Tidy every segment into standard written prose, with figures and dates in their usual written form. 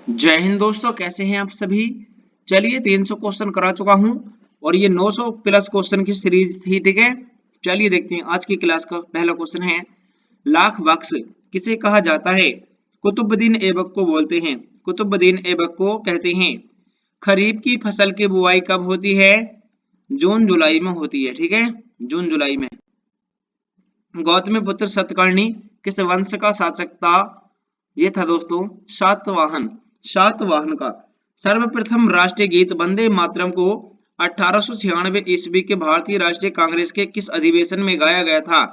जय हिंद दोस्तों, कैसे हैं आप सभी। चलिए 300 क्वेश्चन करा चुका हूं और ये 900 प्लस क्वेश्चन की सीरीज थी। ठीक है, चलिए देखते हैं आज की क्लास का पहला क्वेश्चन है, लाख बख्श किसे कहा जाता है। कुतुबुद्दीन ऐबक को बोलते हैं, कुतुबुद्दीन ऐबक को कहते हैं। खरीफ की फसल की बुआई कब होती है? जून जुलाई में होती है। ठीक है, जून जुलाई में। गौतमीपुत्र सतकर्णी किस वंश का शासक था? ये था दोस्तों सातवाहन। सातवाहन का। सर्वप्रथम राष्ट्रीय गीत वंदे मातरम को 1896 ईस्वी के भारतीय राष्ट्रीय कांग्रेस के किस अधिवेशन में गाया गया था?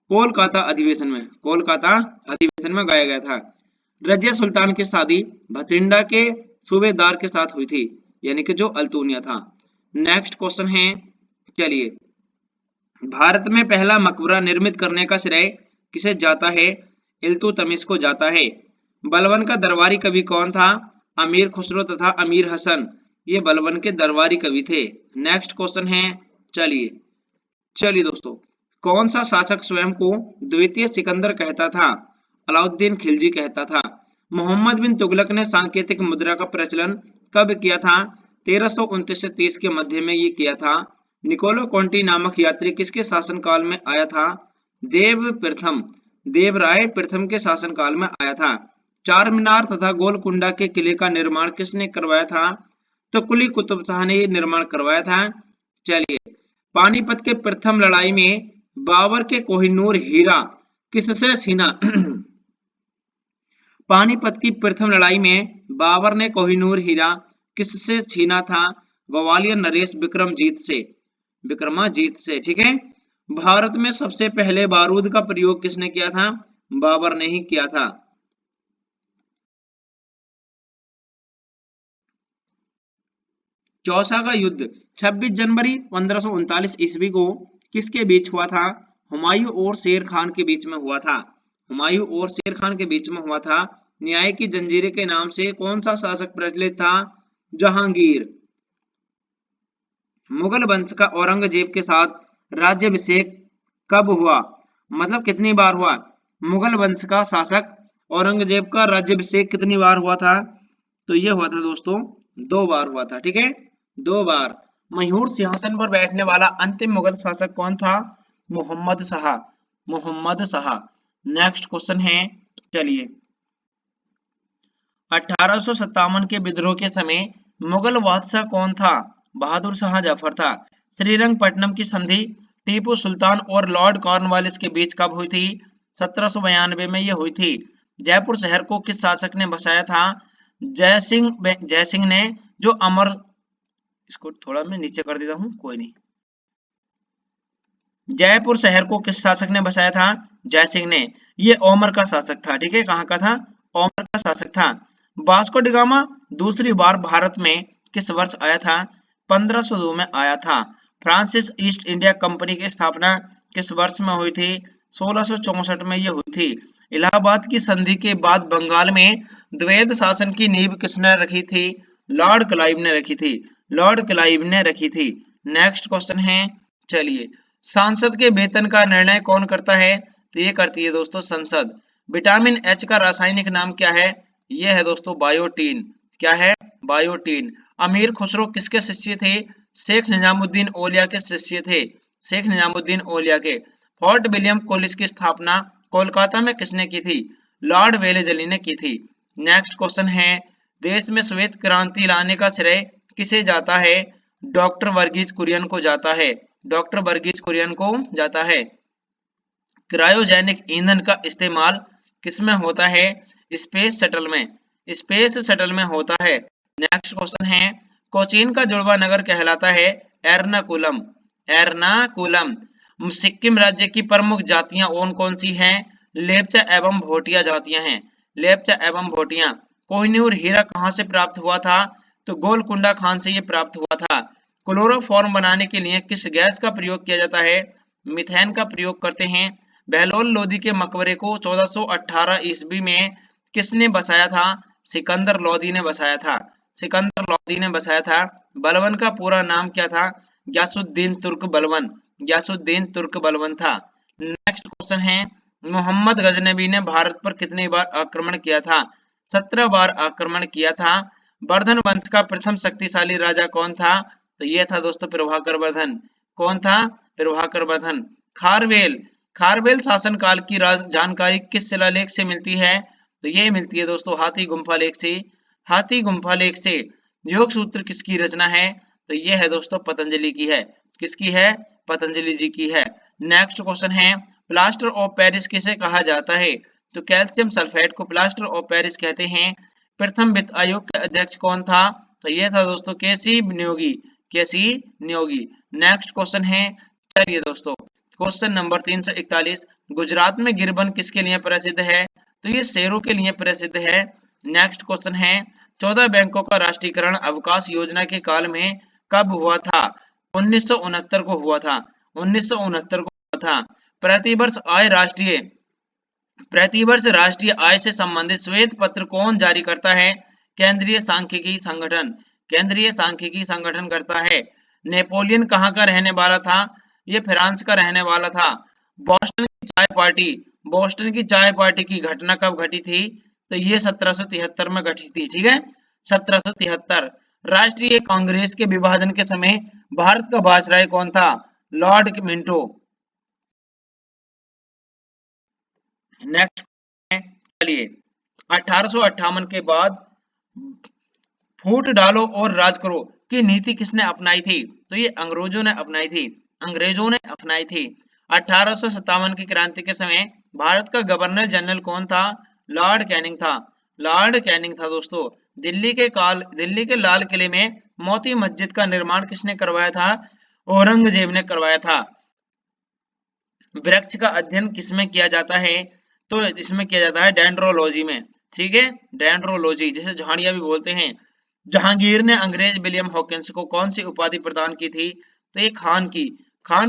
कोलकाता अधिवेशन में। कोलकाता अधिवेशन में गाया गया था। रजिया सुल्तान की शादी भटिंडा के सूबेदार के साथ हुई थी, यानी कि जो अल्तुनिया था। नेक्स्ट क्वेश्चन है, चलिए, भारत में पहला मकबरा निर्मित करने का श्रेय किसे जाता है? इल्तुतमिश को जाता है। बलबन का दरबारी कवि कौन था? अमीर खुसरो तथा अमीर हसन, ये बलबन के दरबारी कवि थे। नेक्स्ट क्वेश्चन है, चलिए चलिए दोस्तों, कौन सा शासक स्वयं को द्वितीय सिकंदर कहता था? अलाउद्दीन खिलजी कहता था। मोहम्मद बिन तुगलक ने सांकेतिक मुद्रा का प्रचलन कब किया था? 1329 से 30 के मध्य में ये किया था। निकोलो कॉन्टी नामक यात्री किसके शासनकाल में आया था? देवराय प्रथम के शासनकाल में आया था। चार मीनार तथा गोलकुंडा के किले का निर्माण किसने करवाया था? तो कुली कुतुब शाह ने निर्माण करवाया था। चलिए, पानीपत के प्रथम लड़ाई में बाबर के कोहिनूर हीरा किससे छीना? पानीपत की प्रथम लड़ाई में बाबर ने कोहिनूर हीरा किससे छीना था? ग्वालियर नरेश विक्रमाजीत से। ठीक है, भारत में सबसे पहले बारूद का प्रयोग किसने किया था? बाबर ने ही किया था। चौसा का युद्ध 26 जनवरी 1539 ईस्वी को किसके बीच हुआ था? हुमायूं और शेर खान के बीच में हुआ था। हुमायूं और शेर खान के बीच में हुआ था। न्याय की जंजीरें के नाम से कौन सा शासक प्रचलित था? जहांगीर। मुगल वंश का औरंगजेब के साथ राज्याभिषेक कब हुआ? मतलब कितनी बार हुआ? मुगल वंश का शासक औरंगजेब का राज्याभिषेक कितनी बार हुआ था? तो ये हुआ था दोस्तों 2 बार हुआ था। ठीक है, 2 बार। मयूर सिंहासन पर बैठने वाला अंतिम मुगल शासक कौन था? मोहम्मद शाह। मोहम्मद शाह। नेक्स्ट क्वेश्चन है, चलिए, 1857 के विद्रोह के समय मुगल बादशाह कौन था? बहादुर शाह जफर था। श्रीरंगपट्टनम की संधि टीपू सुल्तान और लॉर्ड कॉर्नवालिस के बीच कब हुई थी? 1792 में यह हुई थी। जयपुर शहर को किस शासक ने बसाया था? जयसिंह ने, जो अमर, इसको थोड़ा मैं नीचे कर देता हूं, कोई नहीं। जयपुर शहर को किस शासक ने बसाया था? जयसिंह ने। ये ओमर का शासक था। ठीक है, कहां का था? ओमर का शासक था। वास्को डी गामा दूसरी बार भारत में किस वर्ष आया था? 1502 में आया था। फ्रांसिस ईस्ट इंडिया कंपनी की स्थापना किस वर्ष में हुई थी? 1664 में यह हुई थी। इलाहाबाद की संधि के बाद बंगाल में द्वैध शासन की नींव किसने रखी थी? लॉर्ड क्लाइव ने रखी थी। लॉर्ड क्लाइव ने रखी थी। नेक्स्ट क्वेश्चन है, चलिए, सांसद के वेतन का निर्णय कौन करता है? तो ये करती है दोस्तों संसद। विटामिन एच का रासायनिक नाम क्या है? ये है दोस्तों बायोटीन। क्या है? बायोटीन। अमीर खुसरो किसके शिष्य थे? शेख निजामुद्दीन औलिया के शिष्य थे। शेख निजामुद्दीन औलिया के। फोर्ट विलियम कॉलेज की स्थापना कोलकाता में किसने की थी? लॉर्ड वेलेजली ने की थी। नेक्स्ट क्वेश्चन है, देश में श्वेत क्रांति लाने का श्रेय किसे जाता है? डॉक्टर वर्गीज कुरियन को जाता है। डॉक्टर वर्गीज कुरियन को जाता है। क्रायोजेनिक ईंधन का इस्तेमाल किसमें होता है? स्पेस शटल में। स्पेस शटल में होता है। नेक्स्ट क्वेश्चन है, कोचीन का जुड़वा नगर कहलाता है एर्नाकुलम। एर्नाकुलम। सिक्किम राज्य की प्रमुख जातियां कौन कौन सी हैं? लेप्चा एवं भोटिया जातियां हैं। लेप्चा एवं भोटिया। कोहिनूर हीरा कहां से प्राप्त हुआ था? तो गोलकुंडा खान से ये प्राप्त हुआ था। क्लोरोफॉर्म बनाने के लिए किस गैस का प्रयोग किया जाता है? मीथेन का प्रयोग करते हैं। बहलोल लोदी के मकबरे को 1418 ईस्वी में किसने बसाया था? सिकंदर लोदी ने बसाया था। सिकंदर लोदी ने बसाया था। बलबन का पूरा नाम क्या था? ग्यासुद्दीन तुर्क बलबन। ग्यासुद्दीन तुर्क बलबन था। नेक्स्ट क्वेश्चन है, मोहम्मद गजनबी ने भारत पर कितनी बार आक्रमण किया था? 17 बार आक्रमण किया था। वर्धन वंश का प्रथम शक्तिशाली राजा कौन था? तो ये था दोस्तों प्रभाकर वर्धन। कौन था? प्रभाकर वर्धन। खारवेल, खारवेल शासनकाल की जानकारी किस शिलालेख से मिलती है? तो ये मिलती है दोस्तों हाथी गुम्फा लेख से। हाथी गुम्फा लेख से। योग सूत्र किसकी रचना है? तो ये है दोस्तों पतंजलि की है। किसकी है? पतंजलि जी की है। नेक्स्ट क्वेश्चन है, प्लास्टर ऑफ पेरिस किसे कहा जाता है? तो कैल्शियम सल्फेट को प्लास्टर ऑफ पेरिस कहते हैं। प्रथम वित्त आयोग के अध्यक्ष कौन था? तो ये था दोस्तों केसी नियोगी। केसी नियोगी। नेक्स्ट क्वेश्चन है, चलिए दोस्तों क्वेश्चन नंबर 341, गुजरात में गिरबन किसके लिए प्रसिद्ध है? तो ये शेरों के लिए प्रसिद्ध है। नेक्स्ट क्वेश्चन है, 14 बैंकों का राष्ट्रीयकरण अवकाश योजना के काल में कब हुआ था? 1969 को हुआ था। 1969 को हुआ था। प्रतिवर्ष राष्ट्रीय आय से संबंधित श्वेत पत्र कौन जारी करता है? केंद्रीय सांख्यिकी संगठन। केंद्रीय सांख्यिकी संगठन करता है। नेपोलियन कहाँ का रहने वाला था? ये फ्रांस का रहने वाला था। बोस्टन की चाय पार्टी, बोस्टन की चाय पार्टी की घटना कब घटी थी? तो ये 1773 में घटी थी। ठीक है, 1773। राष्ट्रीय कांग्रेस के विभाजन के समय भारत का वायसराय कौन था? Lord Minto. नेक्स्ट, चलिए 1858 के बाद फूट डालो और राज करो की नीति किसने अपनाई थी? तो ये अंग्रेजों ने अपनाई थी। अंग्रेजों ने अपनाई थी। 1857 की क्रांति के समय भारत का गवर्नर जनरल कौन था? लॉर्ड कैनिंग था। लॉर्ड कैनिंग था दोस्तों। दिल्ली के लाल किले में मोती मस्जिद का निर्माण किसने करवाया था? औरंगजेब ने करवाया था। वृक्ष का अध्ययन किसमें किया जाता है? तो इसमें किया जाता है डेंड्रोलॉजी में। ठीक है, डेंड्रोलॉजी, जिसे झाड़ियां भी बोलते हैं। जहांगीर ने अंग्रेज विलियम हॉकिंस को कौन सी उपाधि प्रदान की थी? तो ये खान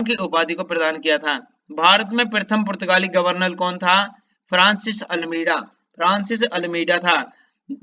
की उपाधि को प्रदान किया था। भारत में प्रथम पुर्तगाली गवर्नर कौन था? Francis Almeida. फ्रांसिस अल्मीडा था।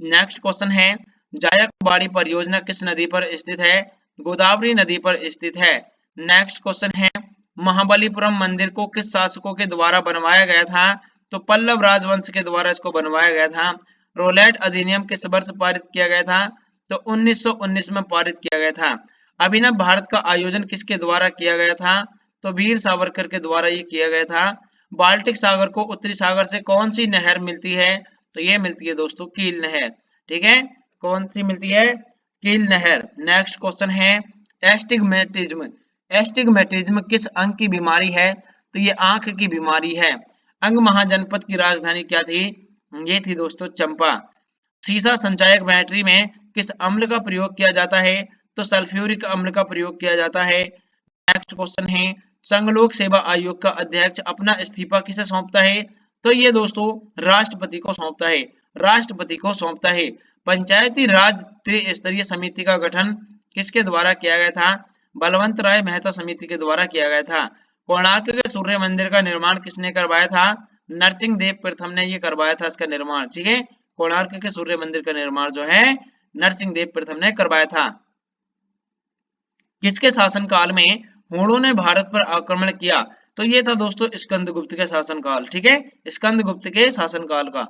नेक्स्ट क्वेश्चन है, जायकवाड़ी परियोजना किस नदी पर स्थित है? गोदावरी नदी पर स्थित है। नेक्स्ट क्वेश्चन है, महाबलीपुरम मंदिर को किस शासकों के द्वारा बनवाया गया था? तो पल्लव राजवंश के द्वारा इसको बनवाया गया था। रोलेट अधिनियम किस वर्ष पारित किया गया था? तो 1919 में पारित किया गया था। अभिनव भारत का आयोजन किसके द्वारा किया गया था? तो वीर सावरकर के द्वारा ये किया गया था। बाल्टिक सागर को उत्तरी सागर से कौन सी नहर मिलती है? तो ये मिलती है दोस्तों कील नहर। ठीक है, कौन सी मिलती है? कील नहर। नेक्स्ट क्वेश्चन है, एस्टिग्मेटिज्म। एस्टिग्मेटिज्म किस अंग की बीमारी है? तो ये आंख की बीमारी है। अंग महाजनपद की राजधानी क्या थी? ये थी दोस्तों चंपा। सीसा संचायक बैटरी में किस अम्ल का प्रयोग किया जाता है? तो सल्फ्यूरिक अम्ल का प्रयोग किया जाता है। नेक्स्ट क्वेश्चन है, संघ लोक सेवा आयोग का अध्यक्ष अपना इस्तीफा किसे सौंपता है? तो ये दोस्तों राष्ट्रपति को सौंपता है। राष्ट्रपति को सौंपता है। पंचायती राज त्रिस्तरीय समिति का गठन किसके द्वारा किया गया था? बलवंत राय मेहता समिति के द्वारा किया गया था। कोणार्क के सूर्य मंदिर का निर्माण किसने करवाया था? नरसिंह देव प्रथम ने ये करवाया था इसका निर्माण। ठीक है, कोणार्क के सूर्य मंदिर का निर्माण जो है नरसिंह देव प्रथम ने करवाया था। किसके शासनकाल में हूणों ने भारत पर आक्रमण किया? तो ये था दोस्तों स्कंदगुप्त के शासनकाल। ठीक है, स्कंदगुप्त के शासनकाल का।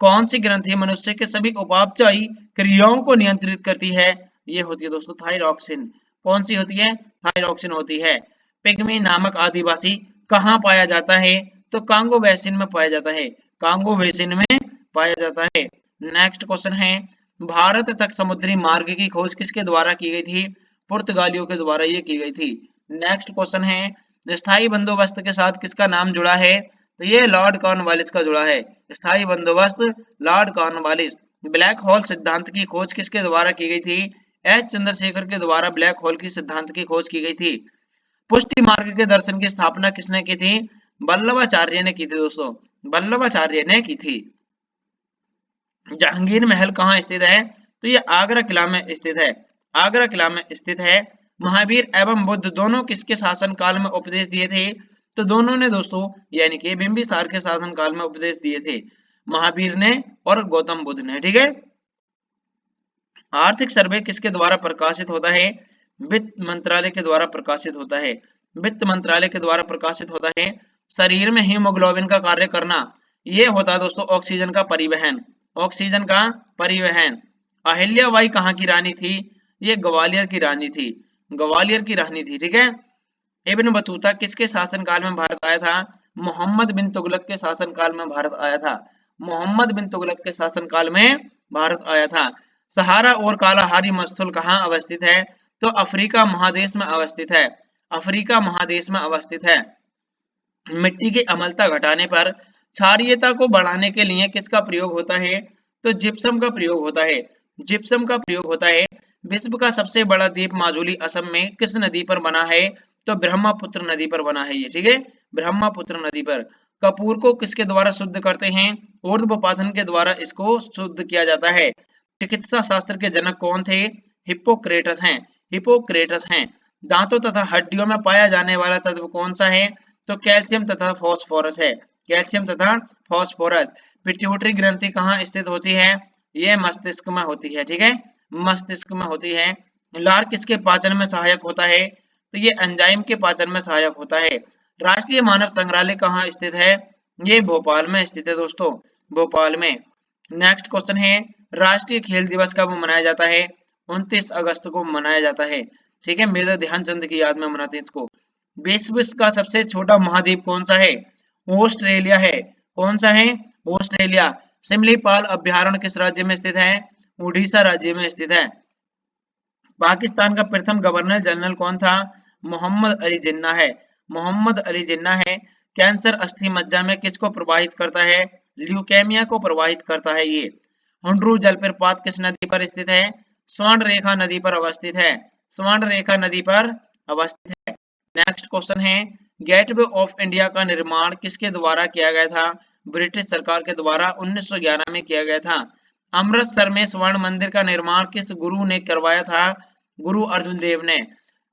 कौन सी ग्रंथि मनुष्य के सभी उपापचयी क्रियाओं को नियंत्रित करती है? ये होती है दोस्तों थायरॉक्सिन। कौन सी होती है? थायरॉक्सिन होती है। पिग्मी नामक आदिवासी कहाँ पाया जाता है? तो कांगो बेसिन में पाया जाता है। कांगो बेसिन में पाया जाता है। नेक्स्ट क्वेश्चन है, भारत तक समुद्री मार्ग की खोज किसके द्वारा की गई थी? पुर्तगालियों के द्वारा ये की गई थी। नेक्स्ट क्वेश्चन है, स्थायी बंदोबस्त के साथ किसका नाम जुड़ा है? तो ये लॉर्ड कॉर्नवालिस का जुड़ा है। स्थायी बंदोबस्त लॉर्ड कॉर्नवालिस। ब्लैक होल सिद्धांत की खोज किसके द्वारा की गई थी? एच चंद्रशेखर के द्वारा ब्लैक होल की सिद्धांत की खोज की गई थी। पुष्टि मार्ग के दर्शन की स्थापना किसने की थी? वल्लभाचार्य ने की थी दोस्तों। वल्लभाचार्य ने की थी। जहांगीर महल कहाँ स्थित है? तो ये आगरा किला में स्थित है। आगरा किला में स्थित है। महावीर एवं बुद्ध दोनों किसके शासन काल में उपदेश दिए थे? तो दोनों ने दोस्तों यानी कि बिंबिसार के शासन काल में उपदेश दिए थे, महावीर ने और गौतम बुद्ध ने। ठीक है, आर्थिक सर्वे किसके द्वारा प्रकाशित होता है? वित्त मंत्रालय के द्वारा प्रकाशित होता है। वित्त मंत्रालय के द्वारा प्रकाशित होता है। शरीर में हीमोग्लोबिन का कार्य करना, ये होता है दोस्तों ऑक्सीजन का परिवहन। ऑक्सीजन का परिवहन। अहिल्याबाई कहाँ की रानी थी? ये ग्वालियर की रानी थी, ग्वालियर की रानी थी, ठीक है। इब्न बतूता किसके शासनकाल में भारत आया था? मोहम्मद बिन तुगलक के शासनकाल में भारत आया था, मोहम्मद बिन तुगलक के शासनकाल में भारत आया था। सहारा और कालाहारी मस्तूल कहाँ अवस्थित है? तो अफ्रीका महादेश में अवस्थित है, अफ्रीका महादेश में अवस्थित है। मिट्टी की अम्लता घटाने पर क्षारीयता को बढ़ाने के लिए किसका प्रयोग होता है? तो जिप्सम का प्रयोग होता है, जिप्सम का प्रयोग होता है। विश्व का सबसे बड़ा द्वीप माजुली असम में किस नदी पर बना है? तो ब्रह्मपुत्र नदी पर बना है ये, ठीक है, ब्रह्मपुत्र नदी पर। कपूर को किसके द्वारा शुद्ध करते हैं? ऊर्ध्वपातन के द्वारा इसको शुद्ध किया जाता है। चिकित्सा शास्त्र के जनक कौन थे? हिप्पोक्रेटस हैं, हिप्पोक्रेटस हैं। दांतों तथा हड्डियों में पाया जाने वाला तत्व कौन सा है? तो कैल्शियम तथा फॉस्फोरस है, कैल्शियम तथा फॉस्फोरस। पिट्यूटरी ग्रंथि कहाँ स्थित होती है? ये मस्तिष्क में होती है, ठीक है, मस्तिष्क में होती है। लार किसके पाचन में सहायक होता है? तो ये एंजाइम के पाचन में सहायक होता है। राष्ट्रीय मानव संग्रहालय कहाँ स्थित है? ये भोपाल में स्थित है दोस्तों, भोपाल में। नेक्स्ट क्वेश्चन है, राष्ट्रीय खेल दिवस कब मनाया जाता है? 29 अगस्त को मनाया जाता है, ठीक है, मेजर ध्यानचंद की याद में मनाते हैं इसको। विश्व का सबसे छोटा महाद्वीप कौन सा है? ऑस्ट्रेलिया है, कौन सा है? ऑस्ट्रेलिया। सिमलीपाल अभ्यारण्य किस राज्य में स्थित है? उड़ीसा राज्य में स्थित है। पाकिस्तान का प्रथम गवर्नर जनरल कौन था? मोहम्मद अली जिन्ना है, मोहम्मद अली जिन्ना है। कैंसर अस्थि मज्जा में किसको प्रभावित करता है? ल्यूकेमिया को प्रभावित करता है ये। हुंड्रू जलप्रपात किस नदी पर स्थित है? स्वर्ण रेखा नदी पर अवस्थित है, स्वर्ण रेखा नदी पर अवस्थित है। नेक्स्ट क्वेश्चन है, गेटवे ऑफ इंडिया का निर्माण किसके द्वारा किया गया था? ब्रिटिश सरकार के द्वारा 1911 में किया गया था। अमृतसर में स्वर्ण मंदिर का निर्माण किस गुरु ने करवाया था? गुरु अर्जुन देव ने।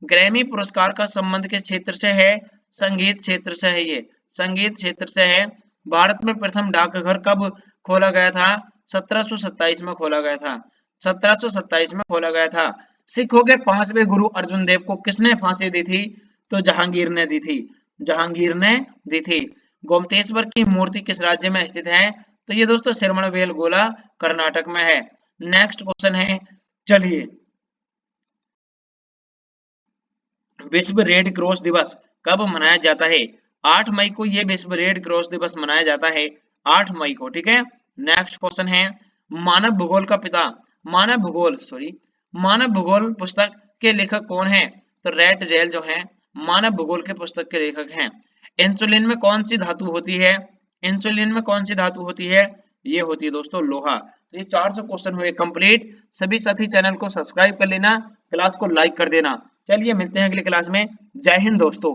ग्रैमी पुरस्कार का संबंध किस क्षेत्र से है? संगीत क्षेत्र से है ये, संगीत क्षेत्र से है। भारत में प्रथम डाकघर कब खोला गया था? 1727 में खोला गया था, 1727 में खोला गया था। सिखों के 5वें गुरु अर्जुन देव को किसने फांसी दी थी? तो जहांगीर ने दी थी, जहांगीर ने दी थी। गोमतेश्वर की मूर्ति किस राज्य में स्थित है? तो ये दोस्तों श्रवणबेलगोला कर्नाटक में है। नेक्स्ट क्वेश्चन है, चलिए, विश्व रेड क्रॉस दिवस कब मनाया जाता है? 8 मई को ये विश्व रेड क्रॉस दिवस मनाया जाता है, 8 मई को, ठीक है। नेक्स्ट क्वेश्चन है, मानव भूगोल का पिता, मानव भूगोल पुस्तक के लेखक कौन है? तो रेट जेल जो है मानव भूगोल के पुस्तक के लेखक हैं। इंसुलिन में कौन सी धातु होती है? इंसुलिन में कौन सी धातु होती है? ये होती है दोस्तों लोहा। तो ये 400 क्वेश्चन हुए कंप्लीट। सभी साथी चैनल को सब्सक्राइब कर लेना, क्लास को लाइक कर देना। चलिए मिलते हैं अगली क्लास में। जय हिंद दोस्तों।